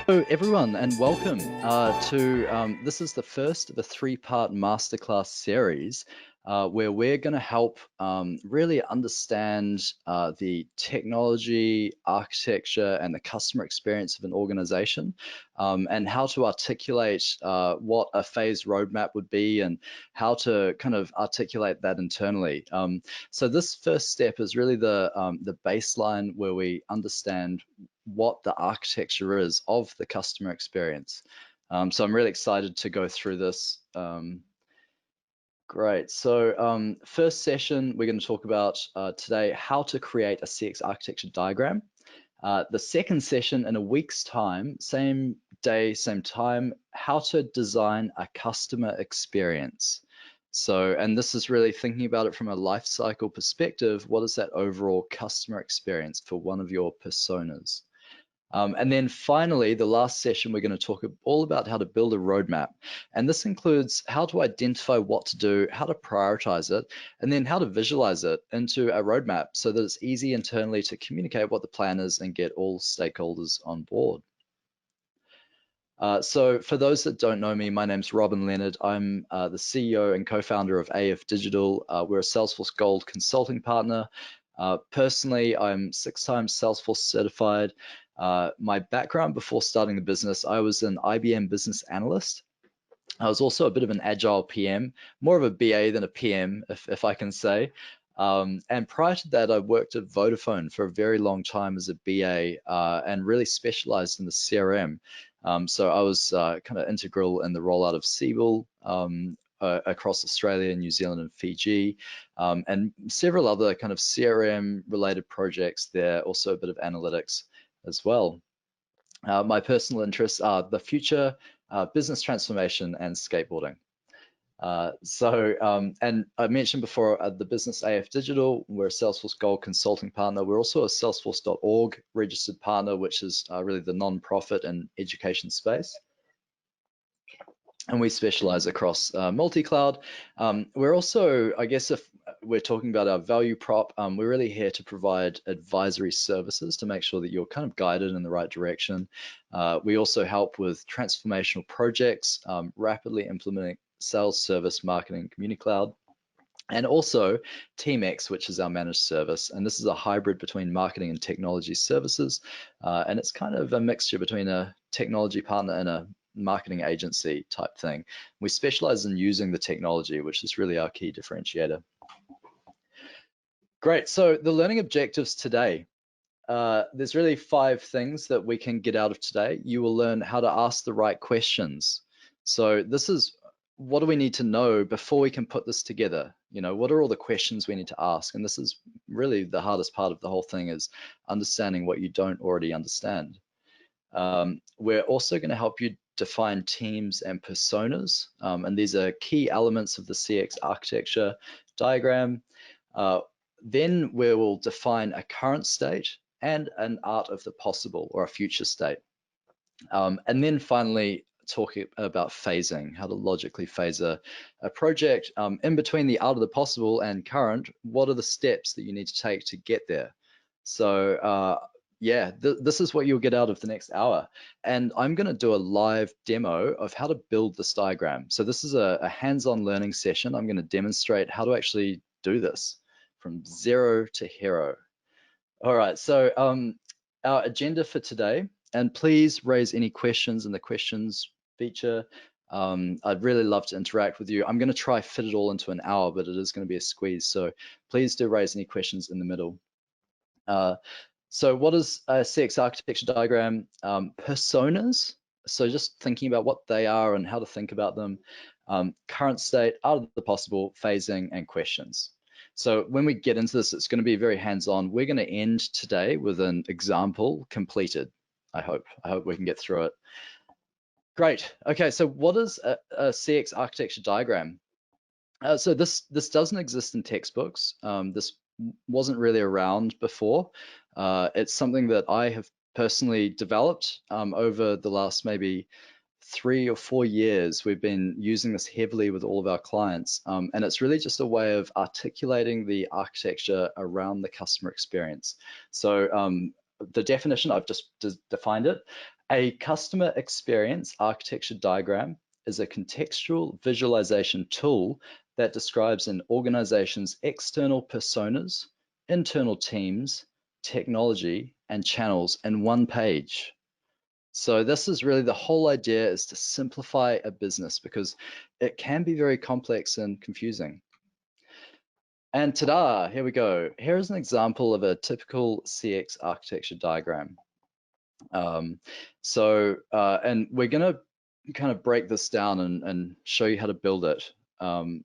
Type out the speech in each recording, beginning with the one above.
Hello, everyone, and welcome to this is the first of a three-part masterclass series where we're going to help really understand the technology, architecture, and the customer experience of an organization, and how to articulate what a phased roadmap would be and how to kind of articulate that internally. So this first step is really the baseline where we understand what the architecture is of the customer experience. So I'm really excited to go through this. Great. So first session, we're going to talk about today how to create a CX architecture diagram. The second session in a week's time, same day, same time, how to design a customer experience. So, and this is really thinking about it from a life cycle perspective. What is that overall customer experience for one of your personas? And then finally, the last session, we're going to talk all about how to build a roadmap. And this includes how to identify what to do, how to prioritize it, and then how to visualize it into a roadmap so that it's easy internally to communicate what the plan is and get all stakeholders on board. So for those that don't know me, my name's Robin Leonard. I'm the CEO and co-founder of AFDigital. We're a Salesforce Gold consulting partner. Personally, I'm 6 times Salesforce certified. My background before starting the business, I was an IBM business analyst. I was also a bit of an agile PM, more of a BA than a PM, if I can say. And prior to that, I worked at Vodafone for a very long time as a BA and really specialized in the CRM. So I was kind of integral in the rollout of Siebel across Australia, New Zealand, and Fiji, and several other kind of CRM related projects there, also a bit of analytics as well. My personal interests are the future, business transformation, and skateboarding. And I mentioned before the business AFDigital, we're a Salesforce Gold consulting partner. We're also a Salesforce.org registered partner, which is really the non-profit and education space. And we specialize across multi-cloud. We're also, I guess, if we're talking about our value prop, we're really here to provide advisory services to make sure that you're kind of guided in the right direction. We also help with transformational projects, rapidly implementing sales, service, marketing, community cloud, and also TeamX, which is our managed service. And this is a hybrid between marketing and technology services. And it's kind of a mixture between a technology partner and a marketing agency type thing. We specialize in using the technology, which is really our key differentiator. Great, so the learning objectives today. There's really 5 things that we can get out of today. You will learn how to ask the right questions. So this is, what do we need to know before we can put this together? You know, what are all the questions we need to ask? And this is really the hardest part of the whole thing, is understanding what you don't already understand. We're also going to help you define teams and personas, and these are key elements of the CX architecture diagram. Then we will define a current state and an art of the possible, or a future state. And then finally, talking about phasing, how to logically phase a project. In between the art of the possible and current, what are the steps that you need to take to get there? So yeah, this is what you'll get out of the next hour. And I'm going to do a live demo of how to build this diagram. So this is a hands-on learning session. I'm going to demonstrate how to actually do this from zero to hero. All right, so our agenda for today, and please raise any questions in the questions feature. I'd really love to interact with you. I'm going to try fit it all into an hour, but it is going to be a squeeze. So please do raise any questions in the middle. So what is a CX architecture diagram? Personas, so just thinking about what they are and how to think about them. Current state, art of the possible, phasing, and questions. So when we get into this, it's going to be very hands-on. We're going to end today with an example completed. I hope we can get through it. Great. Okay, so what is a CX architecture diagram? So this doesn't exist in textbooks. This wasn't really around before. It's something that I have personally developed over the last maybe 3 or 4 years. We've been using this heavily with all of our clients, and it's really just a way of articulating the architecture around the customer experience. So the definition, I've just defined it. A customer experience architecture diagram is a contextual visualization tool that describes an organization's external personas, internal teams, technology, and channels in one page. So this is really the whole idea, is to simplify a business because it can be very complex and confusing. And ta-da, here we go. Here is an example of a typical CX architecture diagram. And we're going to kind of break this down and show you how to build it.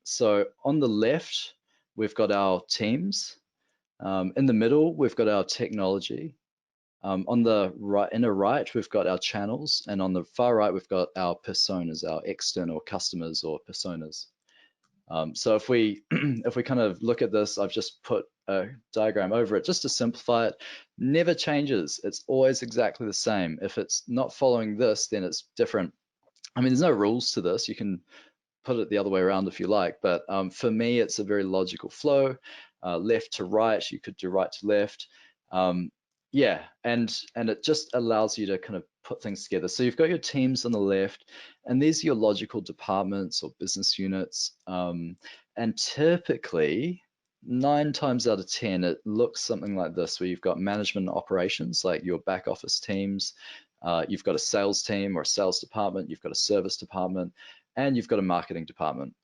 So on the left, we've got our teams. In the middle, we've got our technology. On the inner right, we've got our channels, and on the far right, we've got our personas, our external customers or personas. So if we if we kind of look at this, I've just put a diagram over it just to simplify it. Never changes. It's always exactly the same. If it's not following this, then it's different. I mean, there's no rules to this. You can put it the other way around if you like, but for me, it's a very logical flow. Left to right, you could do right to left. Yeah, and it just allows you to kind of put things together. So you've got your teams on the left, and these are your logical departments or business units. And typically, 9 times out of 10, it looks something like this, where you've got management and operations, like your back office teams. You've got a sales team or a sales department. You've got a service department, and you've got a marketing department.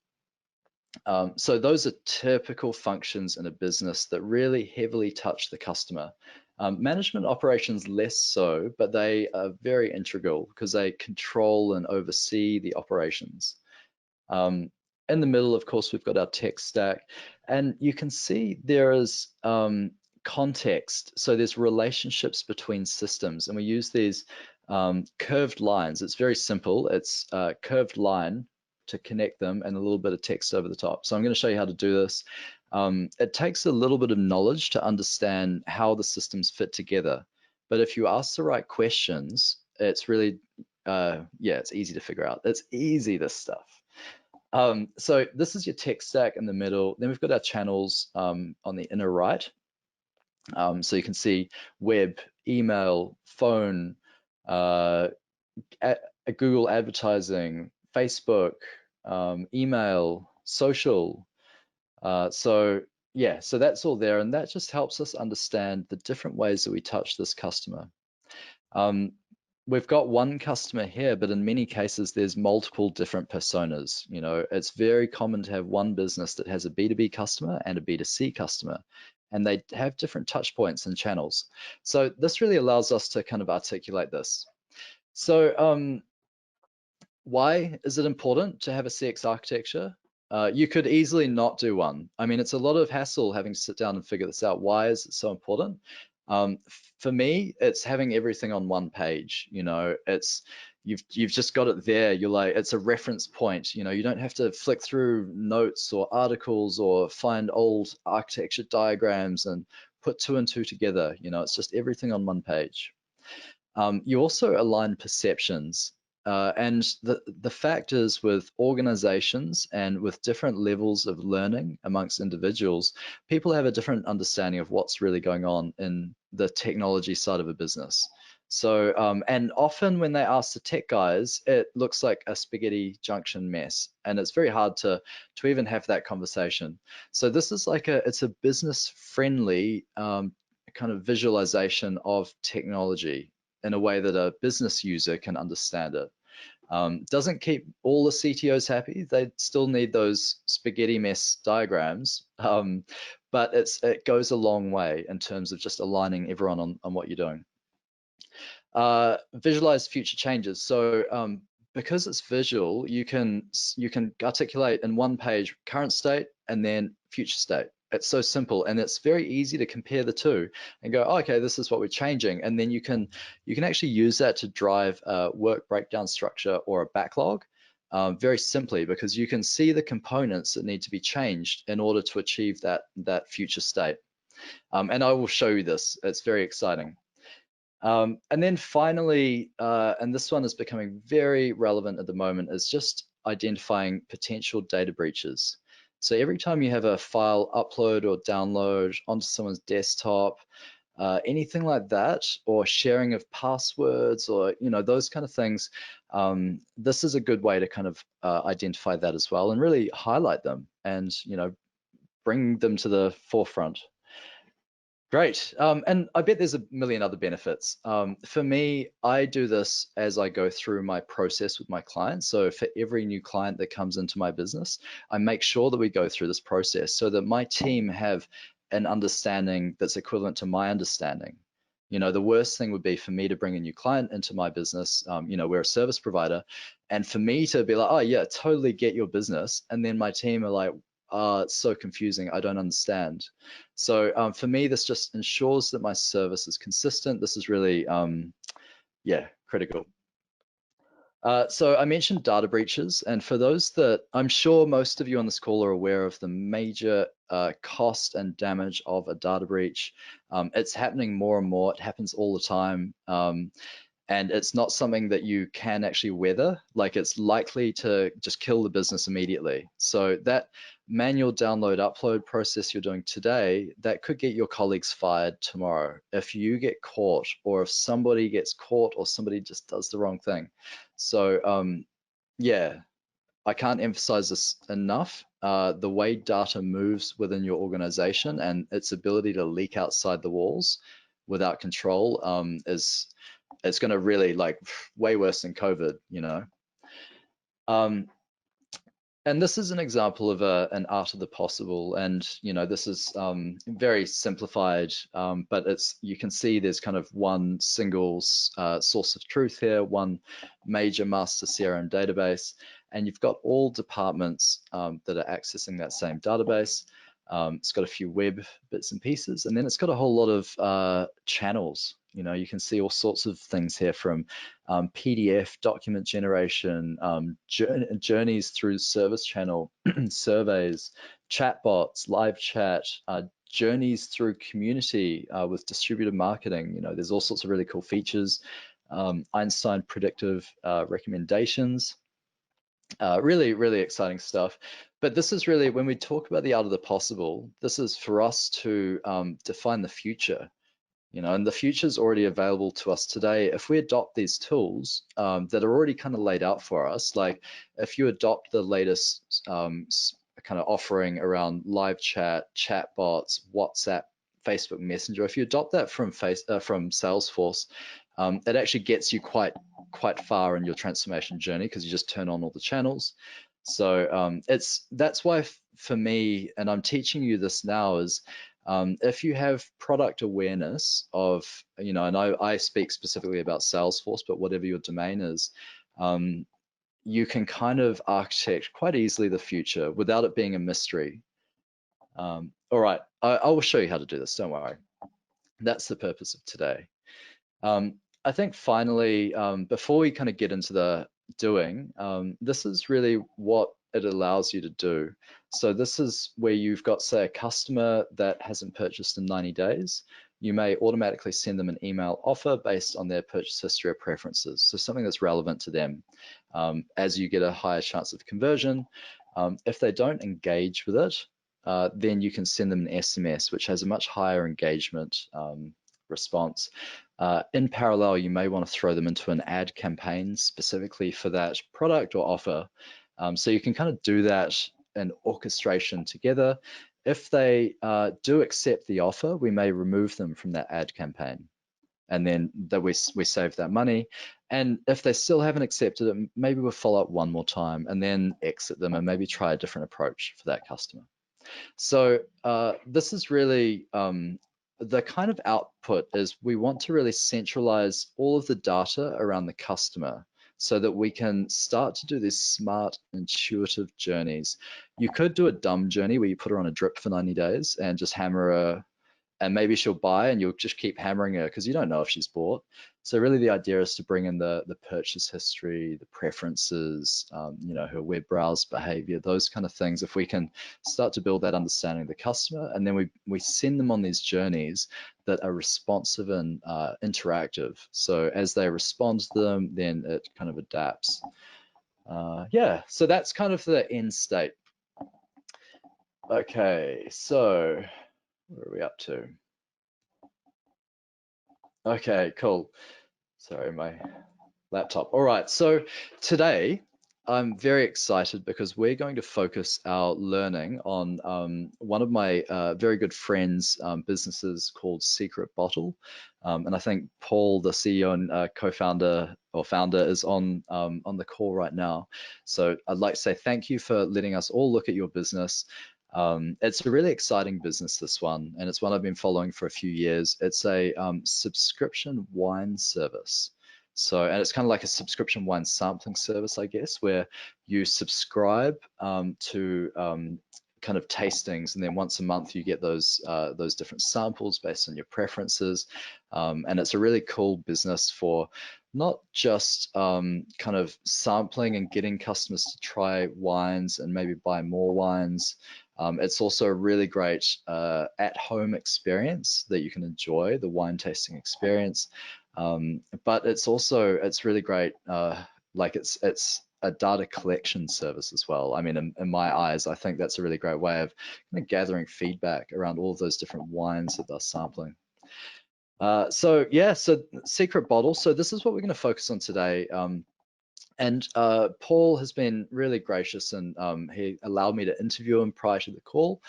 So those are typical functions in a business that really heavily touch the customer. Management operations less so, but they are very integral because they control and oversee the operations. In the middle, of course, we've got our tech stack, and you can see there is context. So there's relationships between systems, and we use these curved lines. It's very simple. It's a curved line to connect them and a little bit of text over the top. So I'm going to show you how to do this. It takes a little bit of knowledge to understand how the systems fit together. But if you ask the right questions, it's really, yeah, it's easy to figure out. It's easy, this stuff. So this is your tech stack in the middle. Then we've got our channels on the inner right. So you can see web, email, phone, Google advertising, Facebook, email, social. So yeah, so that's all there, and that just helps us understand the different ways that we touch this customer. We've got one customer here, but in many cases, there's multiple different personas. You know, it's very common to have one business that has a B2B customer and a B2C customer, and they have different touch points and channels. So this really allows us to kind of articulate this. So why is it important to have a CX architecture? You could easily not do one. I mean, it's a lot of hassle having to sit down and figure this out. Why is it so important? For me, it's having everything on one page. You know, it's you've just got it there. You're like, it's a reference point. You know, you don't have to flick through notes or articles or find old architecture diagrams and put 2 and 2 together. You know, it's just everything on one page. You also align perceptions. And the fact is, with organizations and with different levels of learning amongst individuals, people have a different understanding of what's really going on in the technology side of a business. So, and often when they ask the tech guys, it looks like a spaghetti junction mess, and it's very hard to even have that conversation. So this is like it's a business friendly kind of visualization of technology in a way that a business user can understand it. Doesn't keep all the CTOs happy. They still need those spaghetti mess diagrams, but it goes a long way in terms of just aligning everyone on what you're doing. Visualize future changes. So because it's visual, you can articulate in one page current state and then future state. It's so simple, and it's very easy to compare the two and go, oh, okay, this is what we're changing, and then you can actually use that to drive a work breakdown structure or a backlog very simply, because you can see the components that need to be changed in order to achieve that future state. And I will show you this. It's very exciting. And then finally, and this one is becoming very relevant at the moment, is just identifying potential data breaches. So every time you have a file upload or download onto someone's desktop, anything like that, or sharing of passwords, or those kind of things. This is a good way to kind of identify that as well, and really highlight them, and bring them to the forefront. Great. And I bet there's a million other benefits. For me, I do this as I go through my process with my clients. So for every new client that comes into my business, I make sure that we go through this process so that my team have an understanding that's equivalent to my understanding. The worst thing would be for me to bring a new client into my business. We're a service provider, and for me to be like, oh yeah, totally get your business, and then my team are like, it's so confusing, I don't understand. So for me, this just ensures that my service is consistent. This is really, yeah, critical. So I mentioned data breaches, and for those that I'm sure most of you on this call are aware of the major cost and damage of a data breach. It's happening more and more. It happens all the time. And it's not something that you can actually weather. Like, it's likely to just kill the business immediately. So that manual download upload process you're doing today, that could get your colleagues fired tomorrow if you get caught, or if somebody gets caught, or somebody just does the wrong thing. So yeah, I can't emphasize this enough. The way data moves within your organization and its ability to leak outside the walls without control is, it's going to really, like, way worse than COVID. And this is an example of an art of the possible, and this is very simplified, but you can see there's kind of one single source of truth here, one major master CRM database, and you've got all departments that are accessing that same database. It's got a few web bits and pieces, and then it's got a whole lot of channels. You can see all sorts of things here, from PDF document generation, journeys through service channel, surveys, chatbots, live chat, journeys through community with distributed marketing. There's all sorts of really cool features. Einstein predictive recommendations. Really, really exciting stuff. But this is really, when we talk about the art of the possible, this is for us to define the future. And the future is already available to us today if we adopt these tools that are already kind of laid out for us. Like, if you adopt the latest kind of offering around live chat, chatbots, WhatsApp, Facebook Messenger, if you adopt that from Salesforce, it actually gets you quite far in your transformation journey, because you just turn on all the channels. So that's why for me, and I'm teaching you this now, is if you have product awareness of, and I speak specifically about Salesforce, but whatever your domain is, you can kind of architect quite easily the future without it being a mystery. All right, I will show you how to do this, don't worry. That's the purpose of today. I think finally, before we kind of get into the doing, this is really what it allows you to do. So this is where you've got, say, a customer that hasn't purchased in 90 days. You may automatically send them an email offer based on their purchase history or preferences. So something that's relevant to them, as you get a higher chance of conversion. If they don't engage with it, then you can send them an SMS, which has a much higher engagement response. In parallel, you may want to throw them into an ad campaign specifically for that product or offer. So you can kind of do that in orchestration together. If they do accept the offer, we may remove them from that ad campaign, and then that we save that money. And if they still haven't accepted it, maybe we'll follow up one more time and then exit them, and maybe try a different approach for that customer. So this is really the kind of output is, we want to really centralize all of the data around the customer so that we can start to do these smart, intuitive journeys. You could do a dumb journey where you put her on a drip for 90 days and just hammer her, and maybe she'll buy, and you'll just keep hammering her because you don't know if she's bought. So really the idea is to bring in the purchase history, the preferences, her web browse behavior, those kind of things. If we can start to build that understanding of the customer, and then we send them on these journeys that are responsive and interactive. So as they respond to them, then it kind of adapts. Yeah, so that's kind of the end state. Okay, so where are we up to? Okay, cool. Sorry, my laptop. All right, so today I'm very excited because we're going to focus our learning on one of my very good friends' businesses called Secret Bottle. And I think Paul, the CEO and co-founder or founder, is on the call right now. So I'd like to say thank you for letting us all look at your business. It's a really exciting business, this one, and it's one I've been following for a few years. It's a subscription wine service. So, and it's kind of like a subscription wine sampling service, I guess, where you subscribe to kind of tastings, and then once a month you get those different samples based on your preferences. And it's a really cool business for not just kind of sampling and getting customers to try wines and maybe buy more wines. It's also a really great at-home experience that you can enjoy, the wine tasting experience. But it's really great. Like it's a data collection service as well. I mean, in my eyes, I think that's a really great way of kind of gathering feedback around all of those different wines that they're sampling. So yeah, so Secret Bottle. So this is what we're going to focus on today. And Paul has been really gracious, and he allowed me to interview him prior to the call,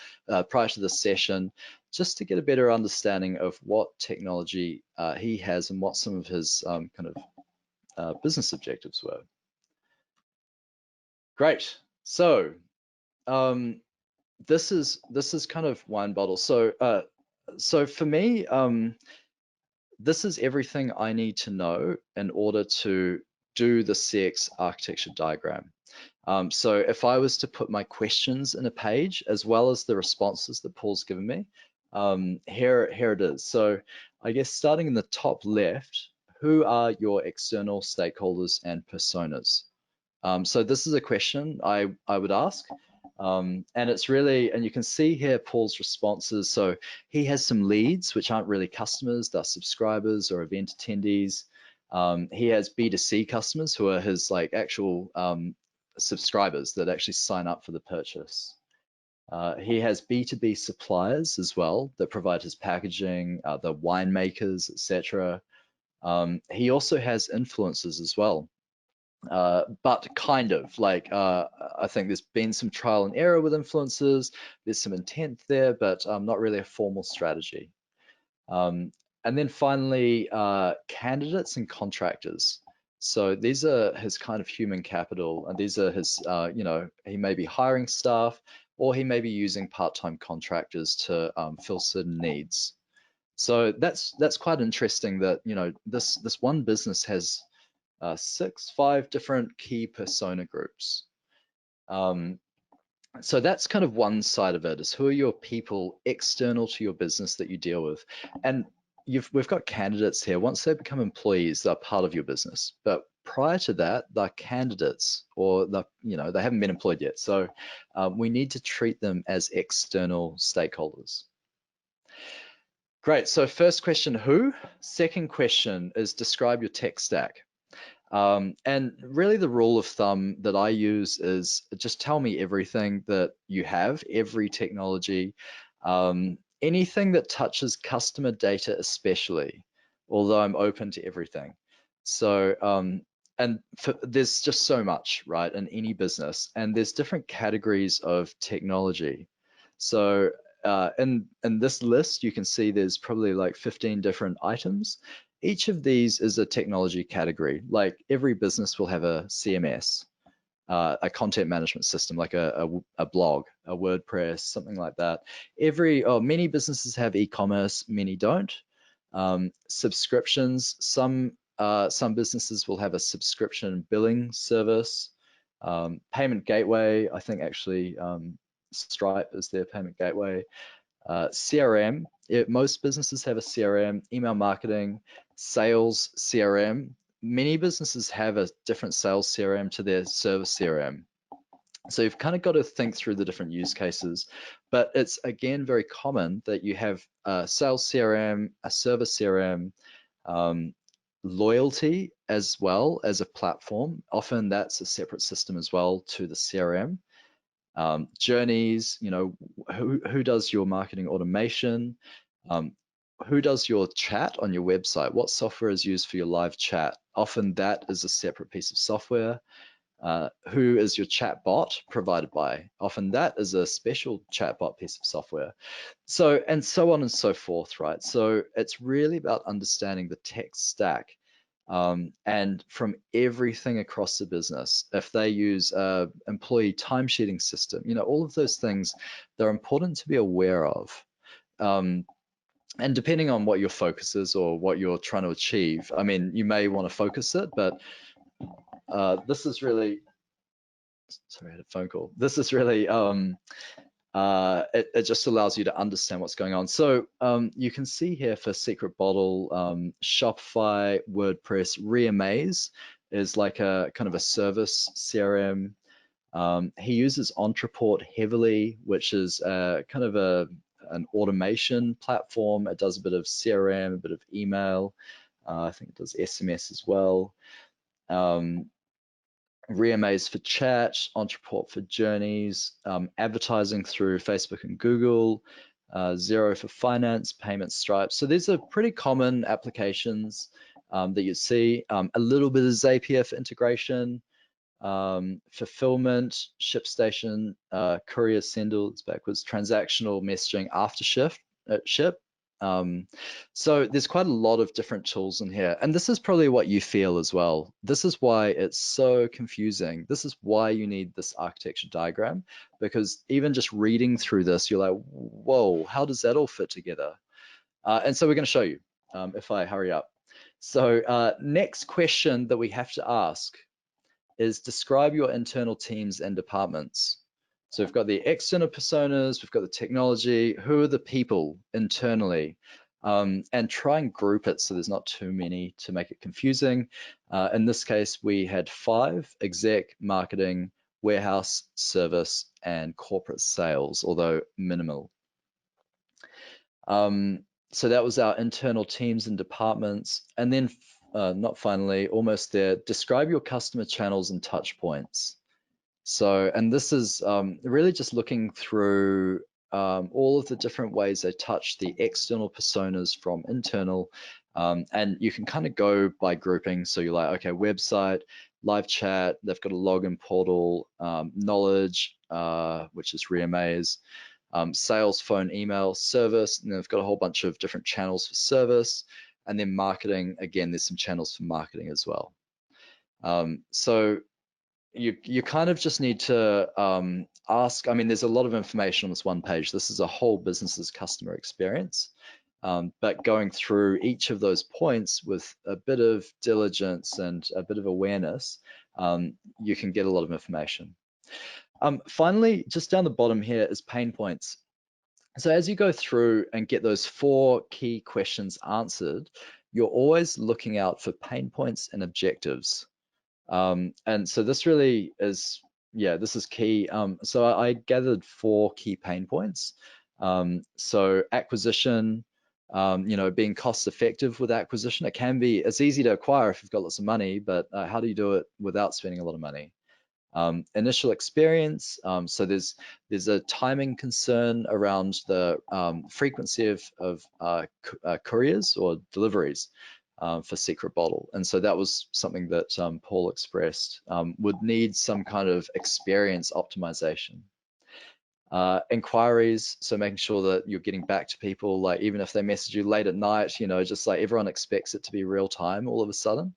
prior to the session, just to get a better understanding of what technology he has and what some of his kind of business objectives were. Great. So this is kind of wine bottle. So for me, this is everything I need to know in order to do the CX architecture diagram. So if I was to put my questions in a page, as well as the responses that Paul's given me, here it is. So I guess starting in the top left, who are your external stakeholders and personas? So this is a question I would ask. And it's really, and you can see here Paul's responses. So he has some leads, which aren't really customers, they're subscribers or event attendees. He has B2C customers who are his like actual subscribers that actually sign up for the purchase. He has B2B suppliers as well that provide his packaging, the winemakers, etc. He also has influencers as well. But kind of like I think there's been some trial and error with influencers. There's some intent there, but not really a formal strategy. And then finally, candidates and contractors. So these are his kind of human capital, and these are his, he may be hiring staff, or he may be using part-time contractors to fill certain needs. So that's quite interesting that this one business has 5 different key persona groups. So that's kind of one side of it, is who are your people external to your business that you deal with. And we've got candidates here. Once they become employees, they're part of your business. But prior to that, they're candidates, or they haven't been employed yet. So we need to treat them as external stakeholders. Great, so first question, who? Second question is describe your tech stack. And really the rule of thumb that I use is just tell me everything that you have, every technology, anything that touches customer data especially, although I'm open to everything. So, there's just so much, right, in any business, and there's different categories of technology. So in this list, you can see there's probably like 15 different items. Each of these is a technology category. Like every business will have a CMS, a content management system, like a blog, a WordPress, something like that. Many businesses have e-commerce, many don't. Subscriptions, some businesses will have a subscription billing service. Payment gateway, I think actually Stripe is their payment gateway. CRM, most businesses have a CRM, email marketing, sales CRM. Many businesses have a different sales CRM to their service CRM. So you've kind of got to think through the different use cases, but it's again very common that you have a sales CRM, a service CRM, loyalty as well as a platform. Often that's a separate system as well to the CRM. Journeys, who does your marketing automation? who does your chat on your website? What software is used for your live chat? Often that is a separate piece of software. Who is your chat bot provided by? Often that is a special chatbot piece of software. So, and so on and so forth, right? So it's really about understanding the tech stack, and from everything across the business. If they use a employee timesheeting system, all of those things, they're important to be aware of. And depending on what your focus is or what you're trying to achieve, I mean, you may want to focus it, but this is really, sorry, I had a phone call. This is really, it just allows you to understand what's going on. So you can see here for Secret Bottle, Shopify, WordPress, Reamaze is like a kind of a service CRM. He uses Ontraport heavily, which is kind of an automation platform. It does a bit of CRM, a bit of email. I think it does SMS as well. Reamaze for chat, Ontraport for journeys, advertising through Facebook and Google, Xero for finance, payments, Stripe. So these are pretty common applications that you see. A little bit of Zapier for integration, fulfillment, ShipStation, courier sendle, it's backwards, transactional messaging after ship. So there's quite a lot of different tools in here, and this is probably what you feel as well. This is why it's so confusing. This is why you need this architecture diagram, because even just reading through this, you're like, whoa, how does that all fit together? And so we're going to show you if I hurry up. So next question that we have to ask is describe your internal teams and departments. So we've got the external personas, we've got the technology, who are the people internally, and try and group it so there's not too many to make it confusing. In this case, we had 5: exec, marketing, warehouse, service, and corporate sales, although minimal. So that was our internal teams and departments. And then not finally, almost there, describe your customer channels and touch points. So, and this is really just looking through all of the different ways they touch the external personas from internal. And you can kind of go by grouping. So you're like, okay, website, live chat, they've got a login portal, knowledge, which is Reamaze, sales, phone, email, service, and they've got a whole bunch of different channels for service. And then marketing, again, there's some channels for marketing as well. So you kind of just need to ask, I mean, there's a lot of information on this one page. This is a whole business's customer experience. But going through each of those points with a bit of diligence and a bit of awareness, you can get a lot of information. Finally, just down the bottom here is pain points. So as you go through and get those 4 key questions answered, you're always looking out for pain points and objectives. And so this really is, yeah, this is key. So I gathered 4 key pain points. So acquisition, being cost effective with acquisition. It's easy to acquire if you've got lots of money, but how do you do it without spending a lot of money? Initial experience, so there's a timing concern around the frequency of couriers or deliveries for Secret Bottle, and so that was something that Paul expressed would need some kind of experience optimization. Inquiries, so making sure that you're getting back to people, like even if they message you late at night, just like everyone expects it to be real time all of a sudden.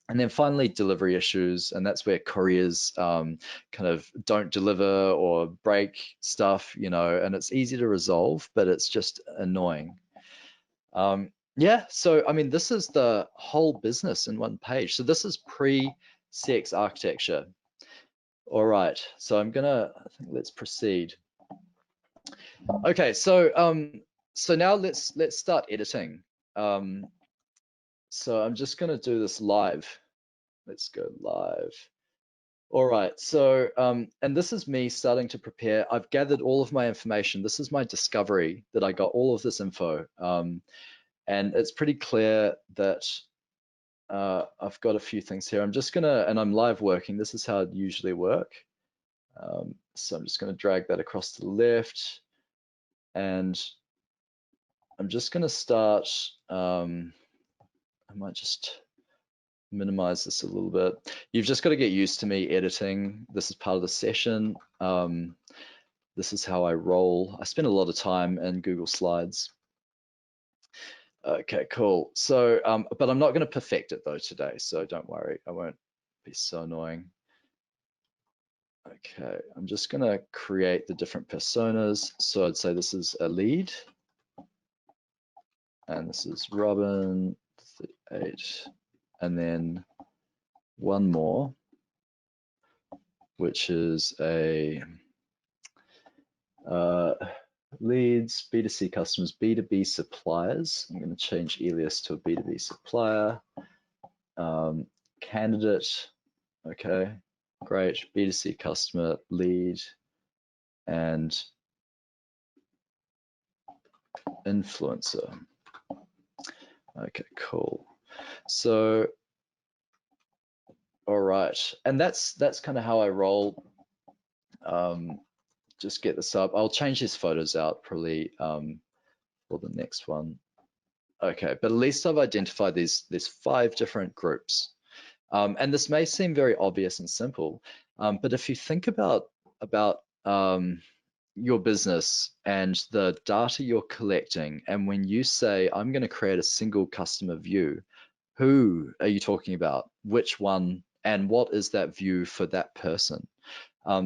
And then finally, delivery issues, and that's where couriers kind of don't deliver or break stuff, and it's easy to resolve, but it's just annoying. Yeah, so I mean, this is the whole business in one page. So this is pre-CX architecture. All right, so I think let's proceed. Okay, so so now let's start editing. So I'm just gonna do this live. Let's go live. All right, so, and this is me starting to prepare. I've gathered all of my information. This is my discovery that I got all of this info. And it's pretty clear that I've got a few things here. I'm just gonna, and I'm live working. This is how it usually work. So I'm just gonna drag that across to the left. And I'm just going to start, I might just minimize this a little bit. You've just got to get used to me editing. This is part of the session. This is how I roll. I spend a lot of time in Google Slides. Okay, cool. So, but I'm not going to perfect it though today, so don't worry. I won't be so annoying. Okay, I'm just going to create the different personas. So I'd say this is a lead, and this is Robin, 8, and then one more, which is a leads, B2C customers, B2B suppliers. I'm going to change alias to a B2B supplier. Candidate, okay, great. B2C customer, lead, and influencer. Okay, cool. So, all right, and that's kind of how I roll. Just get this up. I'll change his photos out probably for the next one. Okay, but at least I've identified these 5 different groups. And this may seem very obvious and simple, but if you think about your business and the data you're collecting, and when you say, I'm going to create a single customer view, who are you talking about? Which one? And what is that view for that person?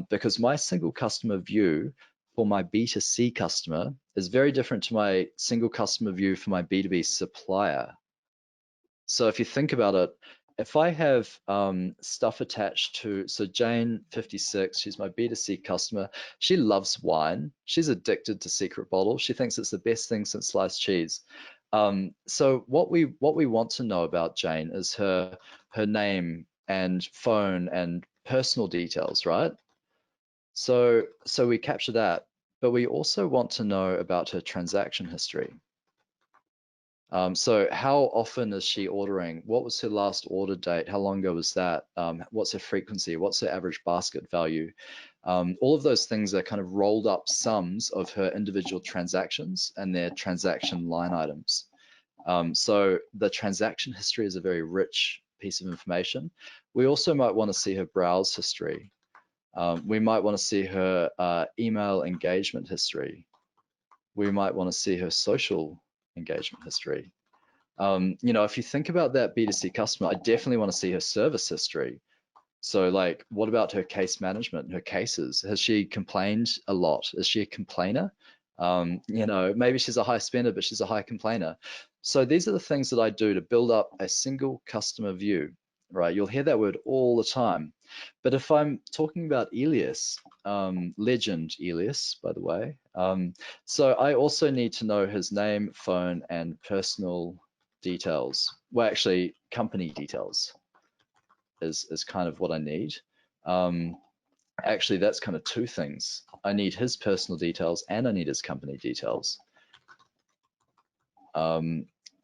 Because my single customer view for my B2C customer is very different to my single customer view for my B2B supplier. So if you think about it, if I have stuff attached to, so Jane, 56, she's my B2C customer. She loves wine. She's addicted to Secret Bottle. She thinks it's the best thing since sliced cheese. So what we want to know about Jane is her name and phone and personal details, right? So we capture that, but we also want to know about her transaction history. So how often is she ordering? What was her last order date? How long ago was that? What's her frequency? What's her average basket value? All of those things are kind of rolled up sums of her individual transactions and their transaction line items. So the transaction history is a very rich piece of information. We also might want to see her browse history. We might want to see her email engagement history. We might want to see her social engagement history. You know, if you think about that B2C customer, I definitely want to see her service history. So like, what about her case management, her cases? Has she complained a lot? Is she a complainer? You know, maybe she's a high spender, but she's a high complainer. So these are the things that I do to build up a single customer view, right? You'll hear that word all the time. But if I'm talking about Elias, legend Elias, by the way, so I also need to know his name, phone, and personal details. Well, actually, company details is kind of what I need. Actually, that's kind of 2 things. I need his personal details and I need his company details.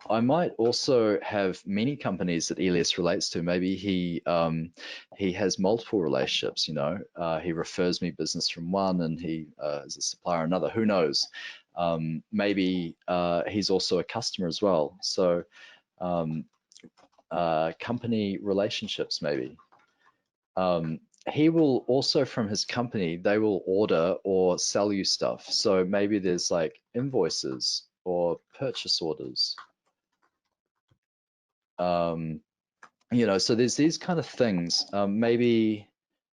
I might also have many companies that Elias relates to. Maybe he has multiple relationships. You know, he refers me business from one, and he is a supplier another. Who knows? Maybe he's also a customer as well. So company relationships, maybe. He will also, from his company, they will order or sell you stuff. So maybe there's like invoices or purchase orders. You know, so there's these kind of things. Maybe,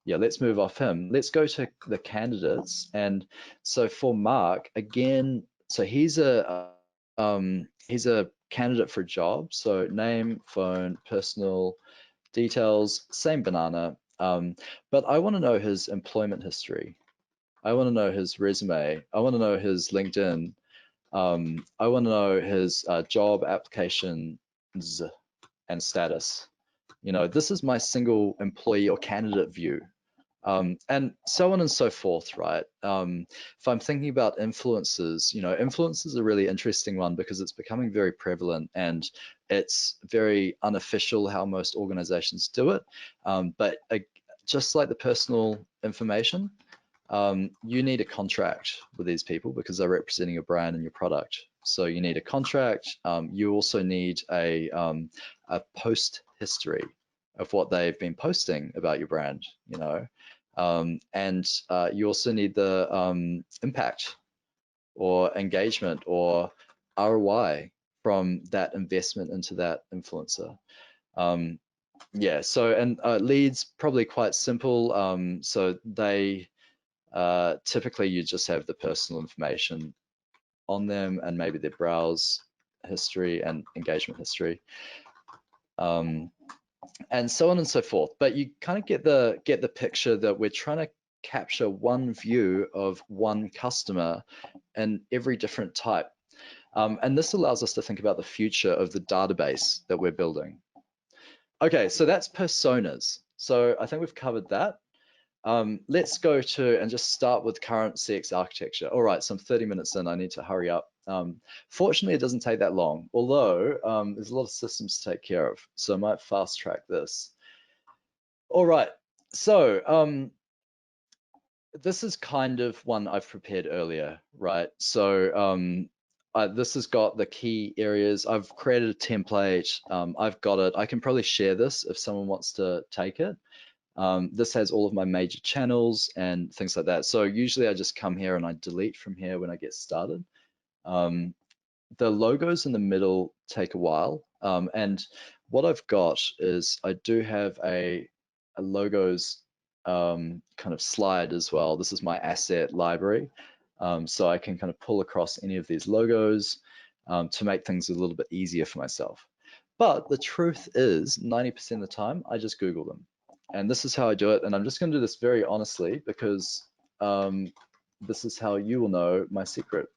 yeah, let's move off him. Let's go to the candidates. And so for Mark, again, so he's a candidate for a job. So name, phone, personal details, same banana. But I want to know his employment history. I want to know his resume. I want to know his LinkedIn. I want to know his job applications and status. You know, this is my single employee or candidate view. And so on and so forth, right? If I'm thinking about influencers, you know, influencers are a really interesting one because it's becoming very prevalent and it's very unofficial how most organizations do it. But just like the personal information, you need a contract with these people because they're representing your brand and your product. So you need a contract. You also need a post history of what they've been posting about your brand, you know, and you also need the impact or engagement or ROI from that investment into that influencer. Yeah, so and leads probably quite simple. So they typically you just have the personal information on them and maybe their browse history and engagement history, and so on and so forth. But you kind of get the picture that we're trying to capture one view of one customer and every different type. And this allows us to think about the future of the database that we're building. Okay, so that's personas. So I think we've covered that. Let's go to and just start with current CX architecture. All right, so I'm 30 minutes in, I need to hurry up. Fortunately, it doesn't take that long, although there's a lot of systems to take care of, so I might fast track this. All right, so this is kind of one I've prepared earlier, right? So this has got the key areas. I've created a template. I've got it. I can probably share this if someone wants to take it. This has all of my major channels and things like that. So usually I just come here and I delete from here when I get started. The logos in the middle take a while. And what I've got is I do have a logos kind of slide as well. This is my asset library. So I can kind of pull across any of these logos to make things a little bit easier for myself. But the truth is 90% of the time, I just Google them. And this is how I do it. And I'm just going to do this very honestly because this is how you will know my secret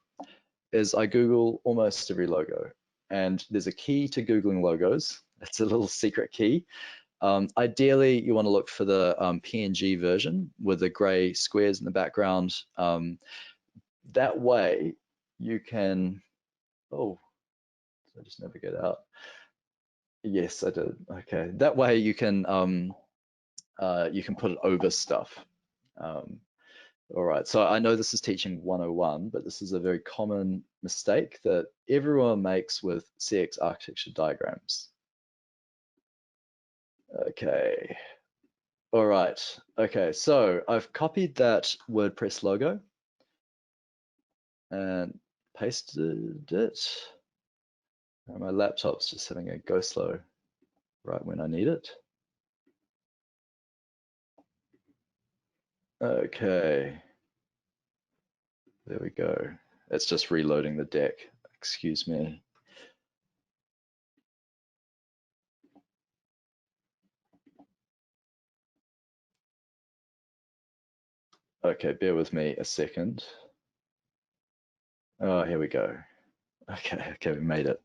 is I Google almost every logo. And there's a key to Googling logos. It's a little secret key. Ideally, you want to look for the PNG version with the gray squares in the background. That way you can, oh, did I just navigate out? Yes, I did. Okay, that way you can put it over stuff. All right, so I know this is teaching 101, but this is a very common mistake that everyone makes with CX architecture diagrams. Okay, all right, okay, so I've copied that WordPress logo and pasted it. And my laptop's just having a go slow right when I need it. Okay, there we go. It's just reloading the deck, excuse me. Okay, bear with me a second. Oh, here we go. Okay, we made it.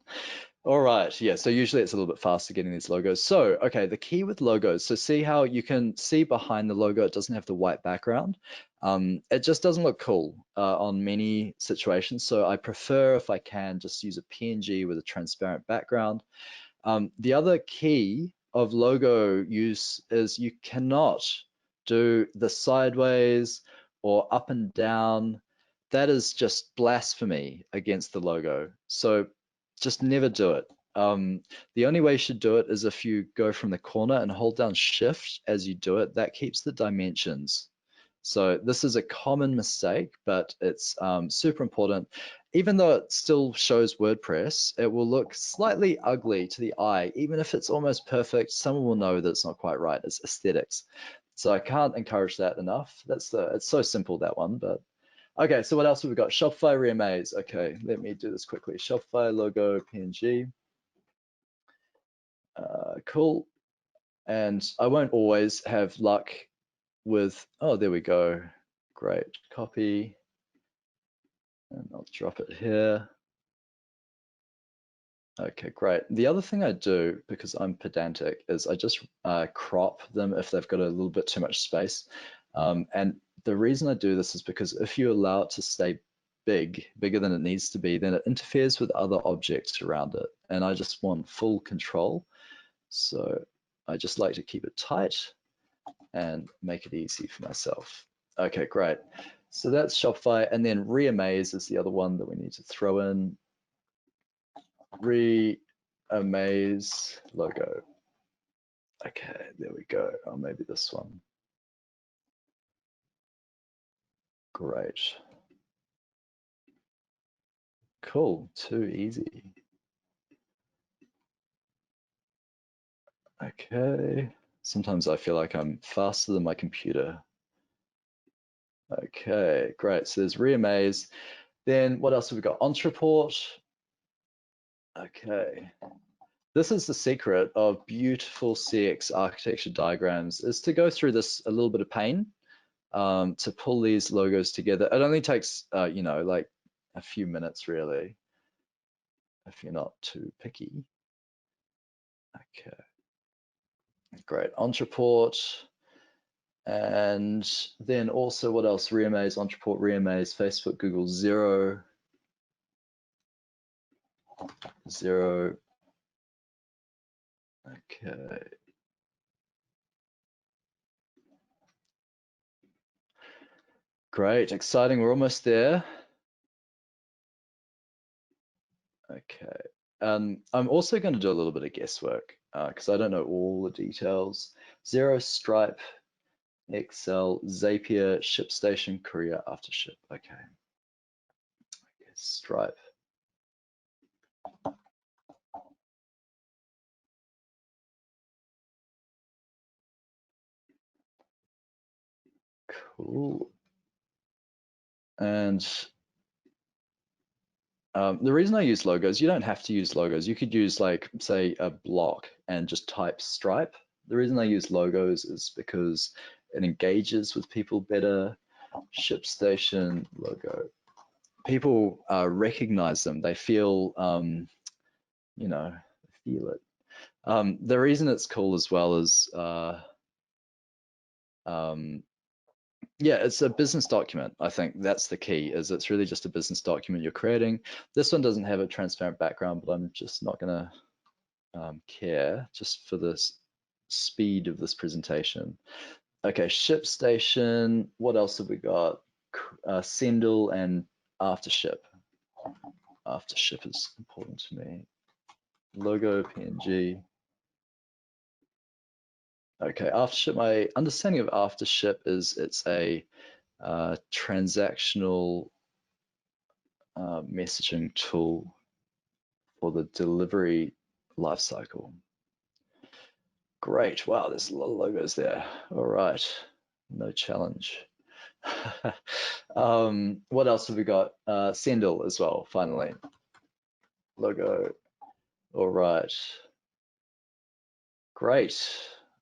All right, yeah, so usually it's a little bit faster getting these logos. So, okay, the key with logos, so see how you can see behind the logo, it doesn't have the white background. It just doesn't look cool on many situations. So I prefer, if I can, just use a PNG with a transparent background. The other key of logo use is you cannot do the sideways or up and down. That is just blasphemy against the logo. So just never do it. The only way you should do it is if you go from the corner and hold down Shift as you do it. That keeps the dimensions. So this is a common mistake, but it's super important. Even though it still shows WordPress, it will look slightly ugly to the eye. Even if it's almost perfect, someone will know that it's not quite right. It's aesthetics. So I can't encourage that enough. It's so simple, that one. But okay, so what else have we got? Shopify reamaze. Okay, let me do this quickly. Shopify logo PNG. Cool. And I won't always have luck with, oh, there we go. Great, copy. And I'll drop it here. Okay, great. The other thing I do, because I'm pedantic, is I just crop them if they've got a little bit too much space. And the reason I do this is because if you allow it to stay bigger than it needs to be, then it interferes with other objects around it. And I just want full control. So I just like to keep it tight and make it easy for myself. Okay, great. So that's Shopify, and then reamaze is the other one that we need to throw in. Amaze logo. Okay, there we go. Oh, maybe this one. Great. Cool, too easy. Okay. Sometimes I feel like I'm faster than my computer. Okay, great. So there's Reamaze. Then what else have we got? Entreport. Okay. This is the secret of beautiful CX architecture diagrams, is to go through this a little bit of pain to pull these logos together. It only takes, you know, like a few minutes really, if you're not too picky. Okay, great. Entreport. And then also what else? Reamaze, Entreport, Reamaze, Facebook, Google, Zero. Okay. Great, exciting, we're almost there. Okay. I'm also going to do a little bit of guesswork because I don't know all the details. Zero, Stripe, Excel, Zapier, ShipStation, Courier, Aftership. Okay. Stripe. Cool. And the reason I use logos, you don't have to use logos. You could use, like, say, a block and just type Stripe. The reason I use logos is because it engages with people better. ShipStation logo. People recognize them. They feel, you know, feel it. The reason it's cool as well is, yeah, it's a business document. I think that's the key, is it's really just a business document you're creating. This one doesn't have a transparent background, but I'm just not gonna care, just for the speed of this presentation. Okay, ShipStation, what else have we got? Sendle and Aftership. Aftership is important to me. Logo, PNG. Okay, Aftership, my understanding of Aftership is it's a transactional messaging tool for the delivery lifecycle. Great, wow, there's a lot of logos there. All right, no challenge. What else have we got? Sendle as well, finally. Logo, all right. Great,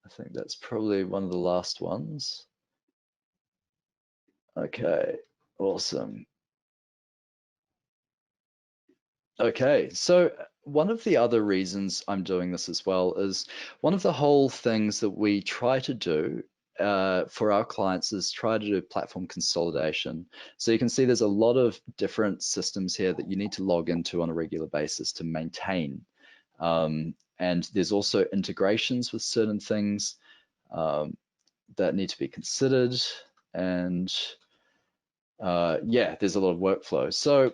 I think that's probably one of the last ones. Okay, awesome. Okay, so one of the other reasons I'm doing this as well is one of the whole things that we try to do for our clients is try to do platform consolidation. So you can see there's a lot of different systems here that you need to log into on a regular basis to maintain. And there's also integrations with certain things that need to be considered. And yeah, there's a lot of workflow. So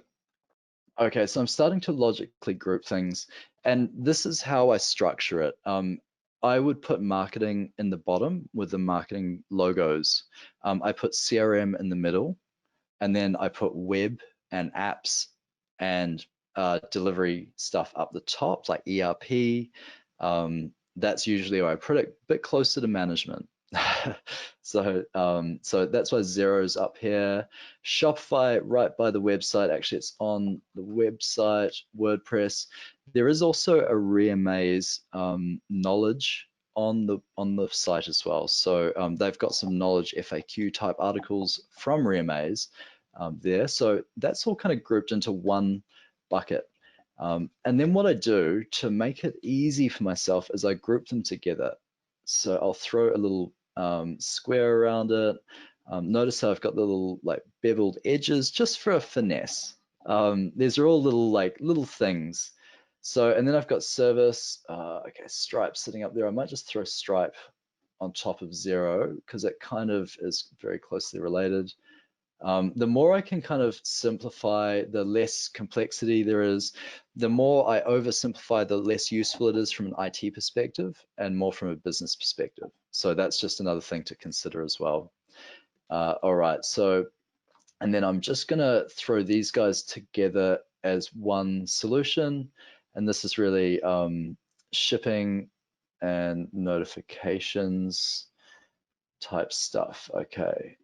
okay, so I'm starting to logically group things, and this is how I structure it. I would put marketing in the bottom with the marketing logos. I put CRM in the middle, and then I put web and apps and delivery stuff up the top, like ERP. That's usually where I put it, a bit closer to management. So that's why Zero's up here. Shopify right by the website. Actually, it's on the website. WordPress. There is also a Reamaze knowledge on the site as well. So they've got some knowledge FAQ type articles from Reamaze there. So that's all kind of grouped into one bucket. And then what I do to make it easy for myself is I group them together. So I'll throw a little square around it. Notice how I've got the little like beveled edges just for a finesse. These are all little things. So, and then I've got service, okay, Stripe sitting up there. I might just throw Stripe on top of Zero because it kind of is very closely related. The more I can kind of simplify, the less complexity there is. The more I oversimplify, the less useful it is from an IT perspective and more from a business perspective. So that's just another thing to consider as well. All right, so, and then I'm just gonna throw these guys together as one solution. And this is really shipping and notifications type stuff. Okay.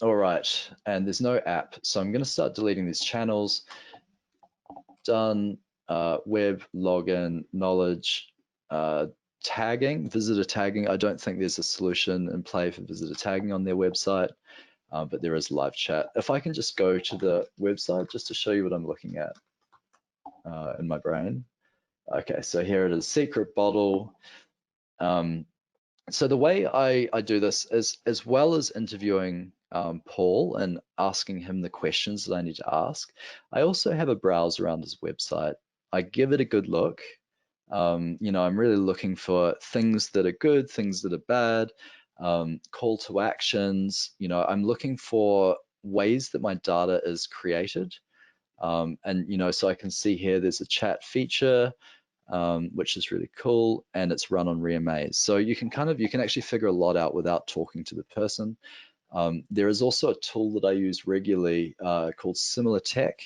All right, and there's no app, so I'm going to start deleting these channels. Done. Web, login, knowledge, tagging, visitor tagging. I don't think there's a solution in play for visitor tagging on their website, but there is live chat. If I can just go to the website just to show you what I'm looking at in my brain. Okay, so here it is, secret bottle. So the way I do this is, as well as interviewing Paul and asking him the questions that I need to ask, I also have a browse around his website. I give it a good look. You know, I'm really looking for things that are good, things that are bad, call to actions. You know, I'm looking for ways that my data is created. And, you know, so I can see here there's a chat feature, which is really cool, and it's run on Reamaze. So you can actually figure a lot out without talking to the person. There is also a tool that I use regularly called Similar Tech.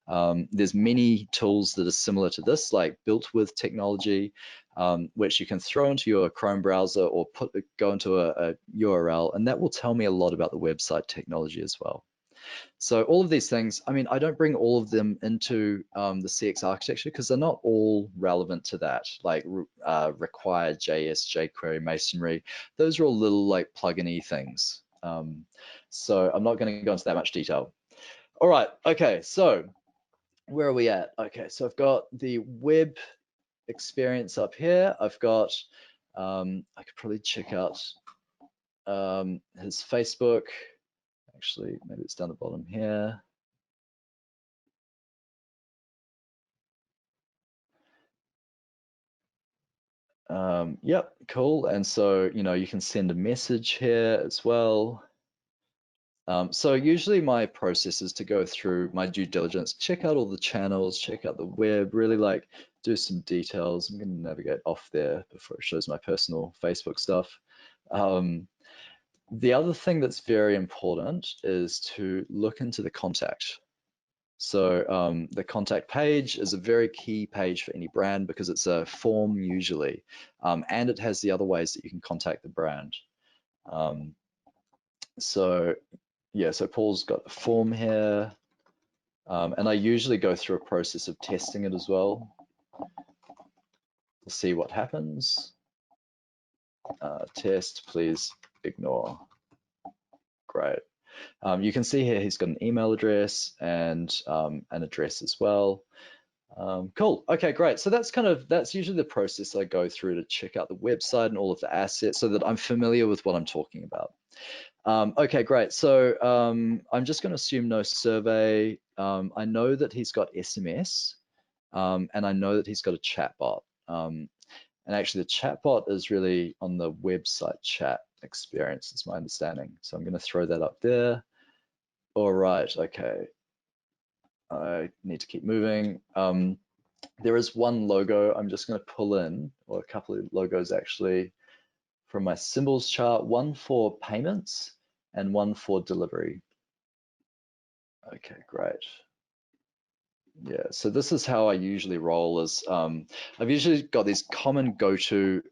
There's many tools that are similar to this, like built with technology, which you can throw into your Chrome browser or go into a URL, and that will tell me a lot about the website technology as well. So all of these things, I mean, I don't bring all of them into the CX architecture because they're not all relevant to that, like required JS, jQuery, masonry. Those are all little like plugin-y things. So I'm not going to go into that much detail. All right, okay, so where are we at? Okay, so I've got the web experience up here. I've got, I could probably check out his Facebook. Actually, maybe it's down the bottom here. Yep, cool. And so, you know, you can send a message here as well. So usually my process is to go through my due diligence, check out all the channels, check out the web, really like do some details. I'm going to navigate off there before it shows my personal Facebook stuff. The other thing that's very important is to look into the contact. So the contact page is a very key page for any brand because it's a form usually, and it has the other ways that you can contact the brand. So yeah, so Paul's got a form here, and I usually go through a process of testing it as well to see what happens. Test, please ignore. Great. You can see here he's got an email address and an address as well. Cool. Okay, great. So that's usually the process I go through to check out the website and all of the assets so that I'm familiar with what I'm talking about. Okay, great. So I'm just going to assume no survey. I know that he's got SMS, and I know that he's got a chatbot. And actually, the chatbot is really on the website chat experience, is my understanding. So I'm going to throw that up there. All right. Okay. I need to keep moving. There is one logo I'm just going to pull in, or a couple of logos actually, from my symbols chart, one for payments and one for delivery. Okay, great. Yeah, so this is how I usually roll is I've usually got these common go-to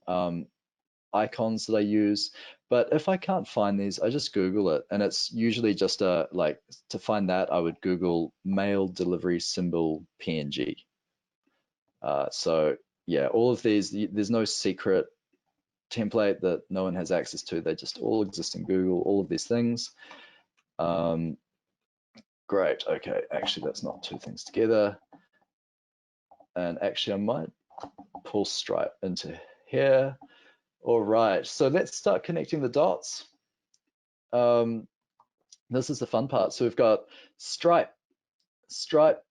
icons that I use, but if I can't find these, I just Google it, and it's usually just like to find that I would Google mail delivery symbol PNG. So yeah, all of these, there's no secret template that no one has access to. They just all exist in Google, all of these things. Great, okay, actually that's not two things together. And actually I might pull Stripe into here. All right, so let's start connecting the dots. This is the fun part. So we've got Stripe. Stripe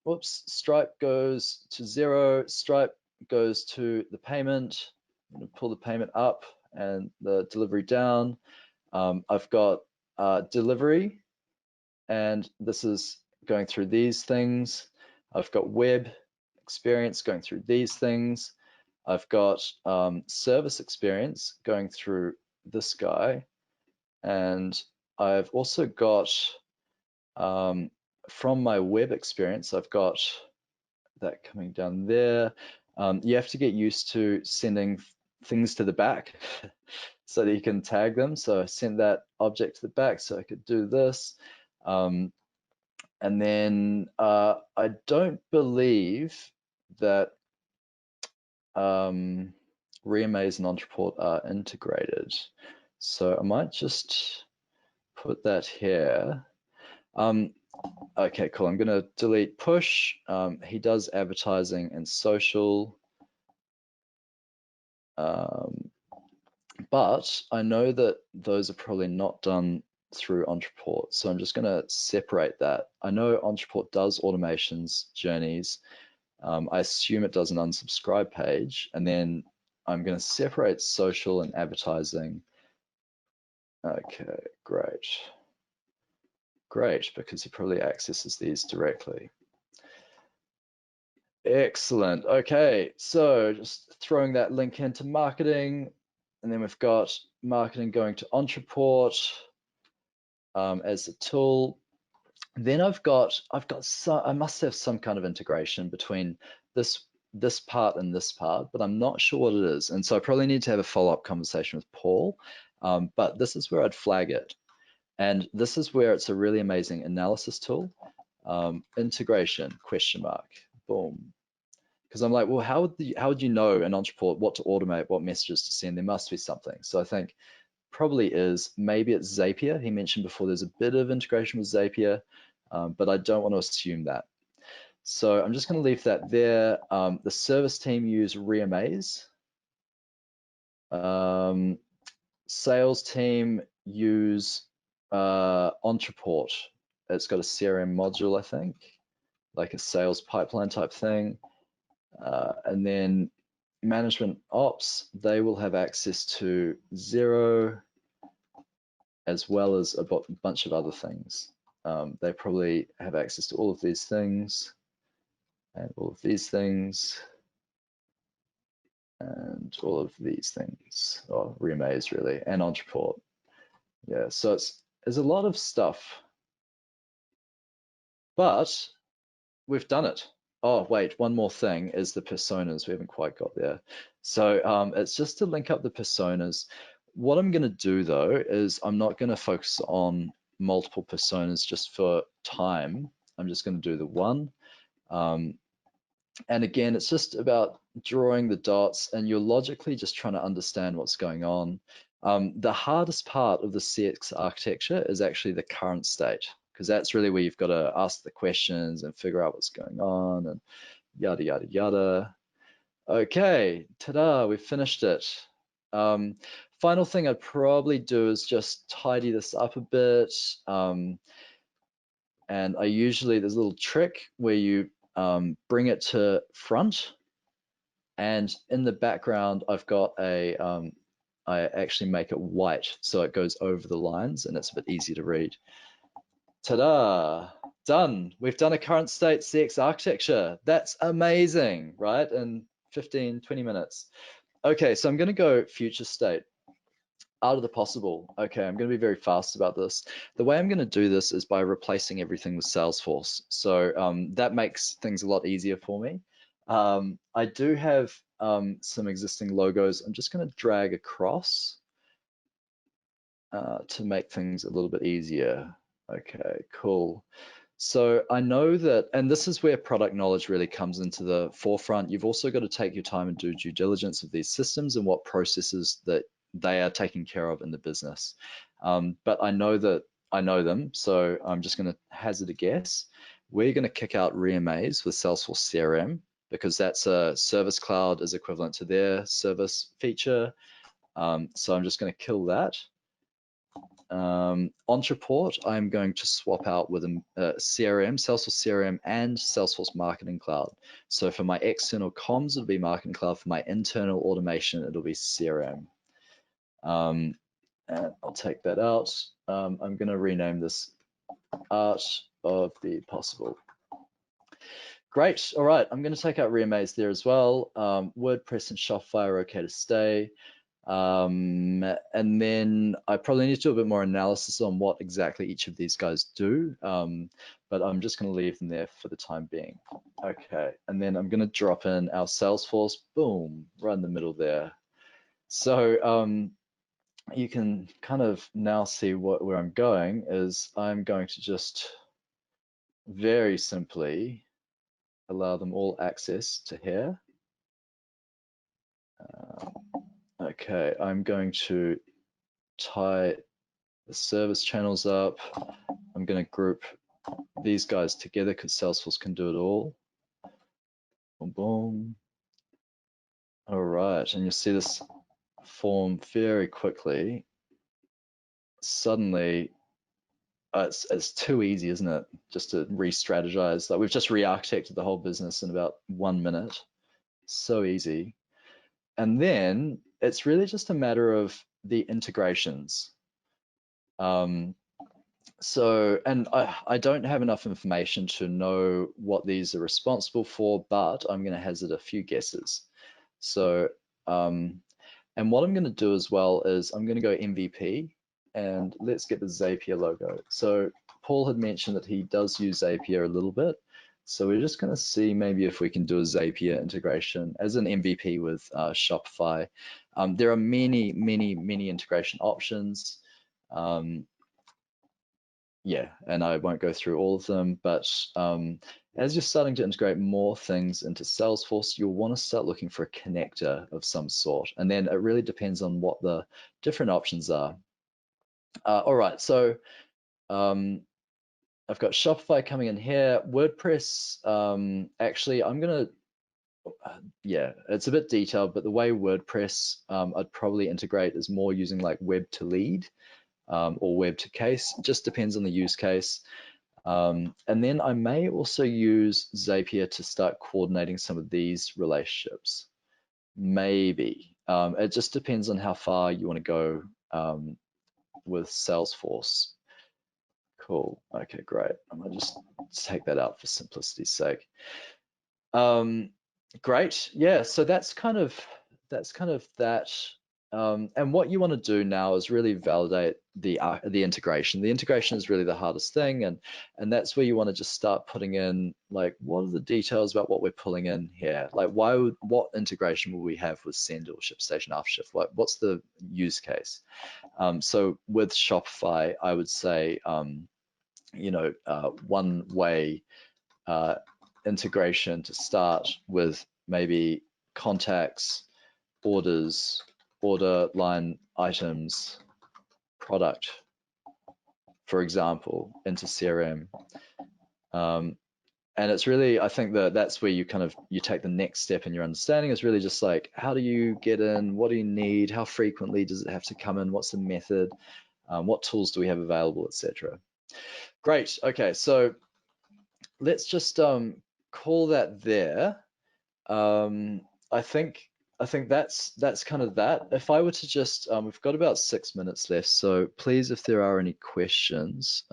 goes to 0. Stripe goes to the payment. I'm going to pull the payment up and the delivery down. I've got delivery and this is going through these things. I've got web experience going through these things. I've got service experience going through this guy, and I've also got from my web experience, I've got that coming down there. You have to get used to sending things to the back so that you can tag them. So I sent that object to the back so I could do this. And then I don't believe that Reamaze and Ontraport are integrated. So I might just put that here. Okay, cool. I'm going to delete push. He does advertising and social. But I know that those are probably not done through Ontraport. So I'm just going to separate that. I know Ontraport does automations, journeys. I assume it does an unsubscribe page. And then I'm going to separate social and advertising. Okay, great. Great, because he probably accesses these directly. Excellent. Okay, so just throwing that link into marketing, and then we've got marketing going to Ontraport as a tool. Then I must have some kind of integration between this part and this part, but I'm not sure what it is. And so I probably need to have a follow-up conversation with Paul. But this is where I'd flag it. And this is where it's a really amazing analysis tool. Integration, question mark, boom. Because I'm like, well, how would you know in Ontraport what to automate, what messages to send? There must be something. So I think probably is, maybe it's Zapier. He mentioned before there's a bit of integration with Zapier, but I don't want to assume that. So I'm just going to leave that there. The service team use Reamaze. Sales team use Ontraport. It's got a CRM module, I think, like a sales pipeline type thing. And then management ops, they will have access to Xero as well as a bunch of other things. They probably have access to all of these things and all of these things and all of these things, or Reamaze really, and Ontraport. Yeah, so there's a lot of stuff, but we've done it. Oh, wait, one more thing is the personas. We haven't quite got there. So it's just to link up the personas. What I'm going to do though is I'm not going to focus on multiple personas just for time. I'm just going to do the one. And again, it's just about drawing the dots, and you're logically just trying to understand what's going on. The hardest part of the CX architecture is actually the current state, because that's really where you've got to ask the questions and figure out what's going on and yada, yada, yada. Okay, ta-da, we finished it. Final thing I'd probably do is just tidy this up a bit. And I usually, there's a little trick where you bring it to front, and in the background, I've got I actually make it white so it goes over the lines and it's a bit easier to read. Ta-da, done. We've done a current state CX architecture. That's amazing, right? In 15, 20 minutes. Okay, so I'm going to go future state. Art of the possible. Okay, I'm going to be very fast about this. The way I'm going to do this is by replacing everything with Salesforce. So that makes things a lot easier for me. I do have some existing logos. I'm just going to drag across to make things a little bit easier. Okay, cool. So I know that, and this is where product knowledge really comes into the forefront. You've also got to take your time and do due diligence of these systems and what processes that they are taking care of in the business. But I know that I know them, so I'm just going to hazard a guess. We're going to kick out Reamaze with Salesforce CRM because that's a service cloud is equivalent to their service feature. So I'm just going to kill that. Ontraport, I'm going to swap out with a CRM, Salesforce CRM and Salesforce Marketing Cloud. So for my external comms, it'll be Marketing Cloud. For my internal automation, it'll be CRM. And I'll take that out. I'm going to rename this art of the possible. Great. All right. I'm going to take out Reamaze there as well. WordPress and Shopify are okay to stay. And then I probably need to do a bit more analysis on what exactly each of these guys do. But I'm just going to leave them there for the time being. Okay. And then I'm going to drop in our Salesforce. Boom, right in the middle there. So you can kind of now see where I'm going is I'm going to just very simply allow them all access to here. Okay, I'm going to tie the service channels up. I'm going to group these guys together because Salesforce can do it all. Boom, boom. All right, and you'll see this form very quickly. Suddenly, it's too easy, isn't it? Just to re-strategize. Like we've just re-architected the whole business in about 1 minute. So easy. And then it's really just a matter of the integrations. So, and I don't have enough information to know what these are responsible for, but I'm going to hazard a few guesses. So, and what I'm going to do as well is I'm going to go MVP, and let's get the Zapier logo. So Paul had mentioned that he does use Zapier a little bit. So we're just going to see maybe if we can do a Zapier integration as an MVP with Shopify. There are many, many, many integration options. Yeah, and I won't go through all of them, but as you're starting to integrate more things into Salesforce, you'll want to start looking for a connector of some sort. And then it really depends on what the different options are. All right, so I've got Shopify coming in here. WordPress, actually, I'm going to, yeah, it's a bit detailed, but the way WordPress I'd probably integrate is more using like web to lead or web to case. It just depends on the use case. And then I may also use Zapier to start coordinating some of these relationships. Maybe. It just depends on how far you want to go with Salesforce. Cool. Okay, great. I'm going to just take that out for simplicity's sake. Great. Yeah, so that's kind of that. And what you want to do now is really validate the integration. The integration is really the hardest thing, and that's where you want to just start putting in like what are the details about what we're pulling in here. Like what integration will we have with Send or ShipStation AfterShift? What's the use case? So with Shopify, I would say one way integration to start with maybe contacts, orders, order line items, product, for example, into CRM. And it's really, I think that's where you take the next step in your understanding is really just like, how do you get in? What do you need? How frequently does it have to come in? What's the method? What tools do we have available, etc. Great. Okay, so let's just call that there. I think that's kind of that. If I were to just, we've got about 6 minutes left, so please, if there are any questions,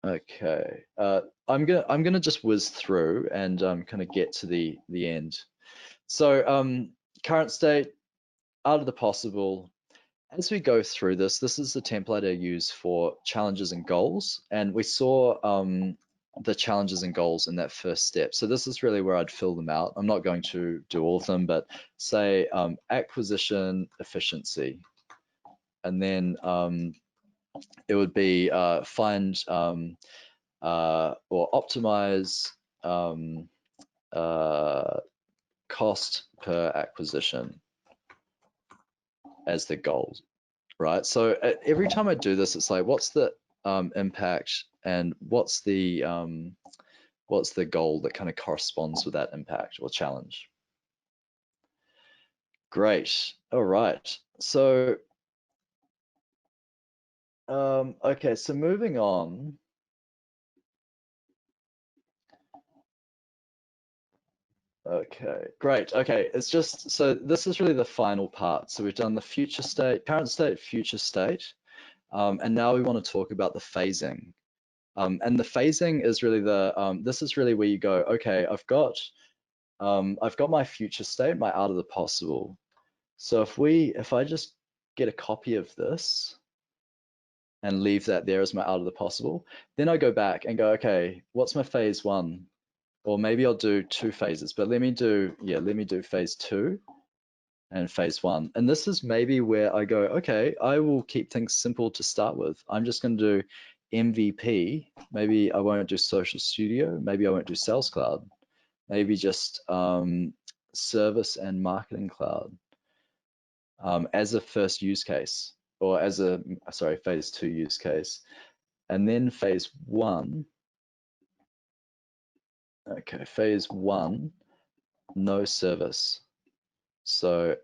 okay, I'm gonna just whiz through and kind of get to the end. So current state, art of the possible. As we go through this is the template I use for challenges and goals, and we saw the challenges and goals in that first step. So this is really where I'd fill them out. I'm not going to do all of them, but say acquisition efficiency, and then it would be find or optimize cost per acquisition as the goal, right? So every time I do this, it's like, what's the impact and what's the goal that kind of corresponds with that impact or challenge? Great. All right. So, okay. So moving on. Okay, great. Okay, it's just, so this is really the final part. So we've done the future state, current state, future state. And now we want to talk about the phasing. And the phasing is really this is really where you go, okay, I've got my future state, my art of the possible. So if I just get a copy of this and leave that there as my art of the possible, then I go back and go, okay, what's my phase one? Or maybe I'll do two phases, but let me do phase two and phase one. And this is maybe where I go, okay, I will keep things simple to start with. I'm just going to do MVP. Maybe I won't do Social Studio. Maybe I won't do Sales Cloud. Maybe just Service and Marketing Cloud as a first use case, or as a, sorry, phase two use case. And then phase one, okay, phase one, no service. So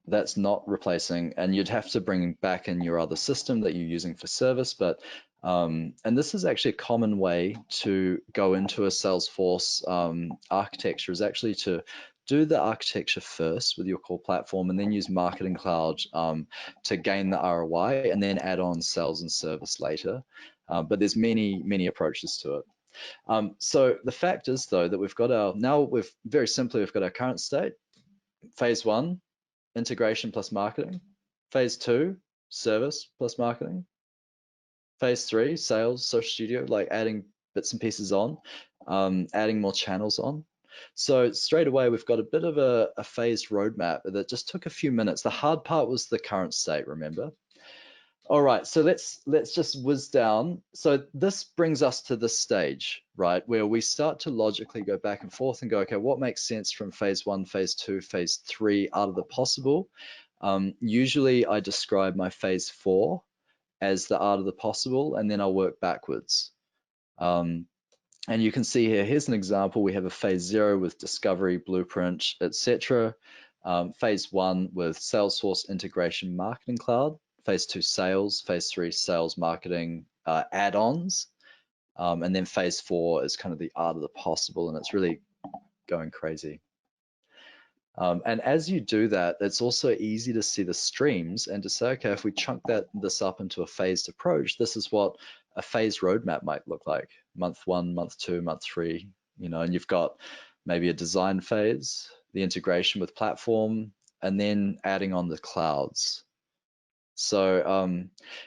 that's not replacing, and you'd have to bring back in your other system that you're using for service. But and this is actually a common way to go into a Salesforce architecture, is actually to do the architecture first with your core platform and then use Marketing Cloud to gain the ROI and then add on sales and service later. But there's many approaches to it. So the fact is though that we've got very simply, we've got our current state, phase one, integration plus marketing. Phase two, service plus marketing. Phase three, sales, social studio, like adding bits and pieces on, adding more channels on. So straight away, we've got a bit of a phased roadmap that just took a few minutes. The hard part was the current state, remember? All right, so let's just whiz down. So this brings us to this stage, right, where we start to logically go back and forth and go, okay, what makes sense from phase one, phase two, phase three out of the possible? Usually I describe my phase four as the art of the possible, and then I'll work backwards. And you can see here, here's an example. We have a phase zero with discovery, blueprint, etc. Phase one with Salesforce integration marketing cloud. Phase two, sales. Phase three, sales marketing add-ons. And then phase four is kind of the art of the possible, and it's really going crazy. And as you do that, it's also easy to see the streams and to say, okay, if we chunk this up into a phased approach, this is what a phased roadmap might look like. Month one, month two, month three, and you've got maybe a design phase, the integration with platform, and then adding on the clouds. So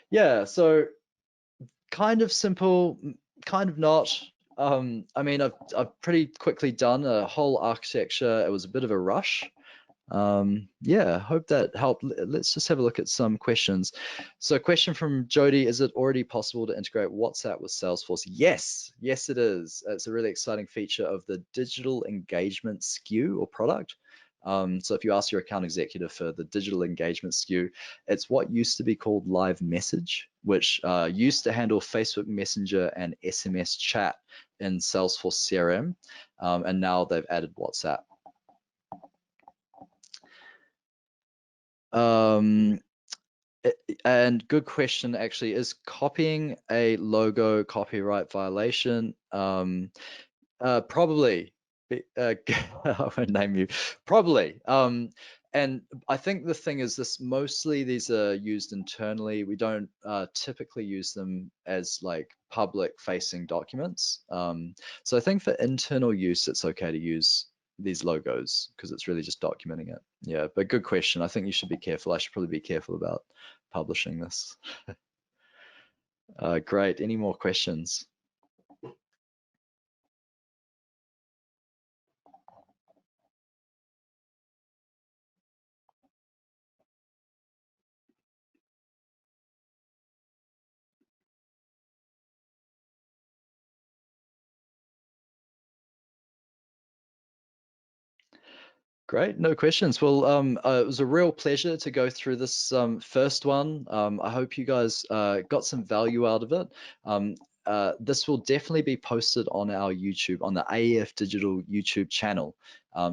yeah, so kind of simple, kind of not. I mean, I've pretty quickly done a whole architecture. It was a bit of a rush. Yeah, hope that helped. Let's just have a look at some questions. So question from Jody, is it already possible to integrate WhatsApp with Salesforce? Yes, it is. It's a really exciting feature of the digital engagement SKU or product. So if you ask your account executive for the digital engagement SKU, it's what used to be called Live Message, which used to handle Facebook Messenger and SMS chat in Salesforce CRM, and now they've added WhatsApp. And good question, actually, is copying a logo copyright violation? Probably. I won't name you. Probably. And I think the thing is this, mostly these are used internally. We don't typically use them as like public facing documents. So I think for internal use, it's okay to use these logos because it's really just documenting it. Yeah, but good question. I think you should be careful. I should probably be careful about publishing this. Great. Any more questions? Great, no questions. Well, it was a real pleasure to go through this first one. I hope you guys got some value out of it. This will definitely be posted on our YouTube, on the AFDigital YouTube channel.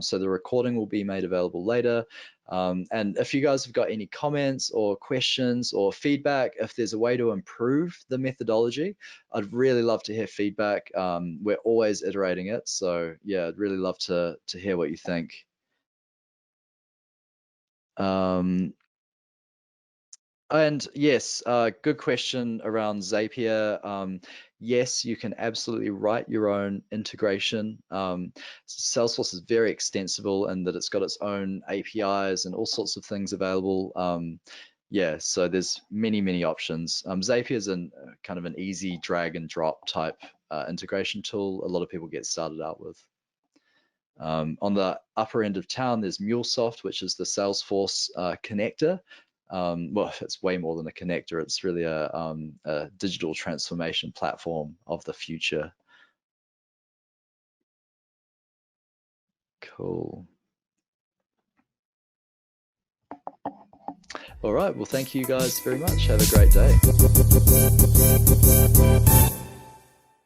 So the recording will be made available later. And if you guys have got any comments or questions or feedback, if there's a way to improve the methodology, I'd really love to hear feedback. We're always iterating it. So yeah, I'd really love to hear what you think. And yes, good question around Zapier. Yes, you can absolutely write your own integration. Salesforce is very extensible in that it's got its own APIs and all sorts of things available. Yeah, so there's many options. Zapier is kind of an easy drag and drop type integration tool. A lot of people get started out with. On the upper end of town, there's MuleSoft, which is the Salesforce connector. Well, it's way more than a connector. It's really a digital transformation platform of the future. Cool. All right. Well, thank you guys very much. Have a great day.